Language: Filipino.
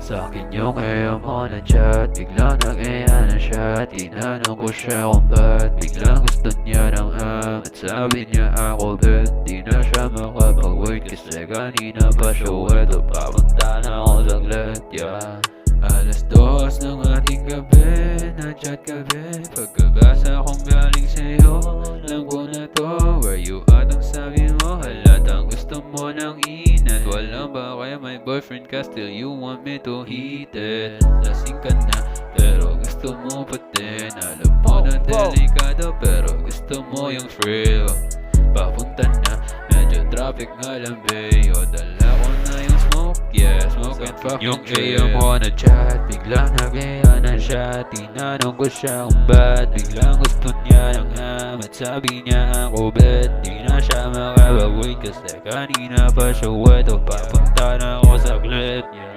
Sa'kin yung AM mo na chat, biglang nag-iya na siya. Tinanong ko siya kung ba't biglang gusto niya ng at sabi niya ako bet. Di na siya makapag-wait kasi kanina pa siya wedo. Papunta na ako saglit, yeah. Alas 2 ng ating gabi, na-chat gabi. Pagkabasa kong galing sa'yo, alam ko na to. Where you at ang sabi mo, halatang gusto mo ng inat. Walang ba kaya may boyfriend ka, still you want me to hit it. Lasing ka na, pero gusto mo pa din. Alam mo na delikado, pero gusto mo yung thrill. Papunta na, medyo traffic nga lang babe. O dala ko na yung smoke, yeah, smoke and fucking yung AM mo na chat, biglang nag-iya na siya. Tinanong ko siya kung ba't biglang gusto niya ng at sabi niya ako bet. Di na siya makapag-wait kasi kanina pa siya wedo. Papunta na ako saglit, yeah.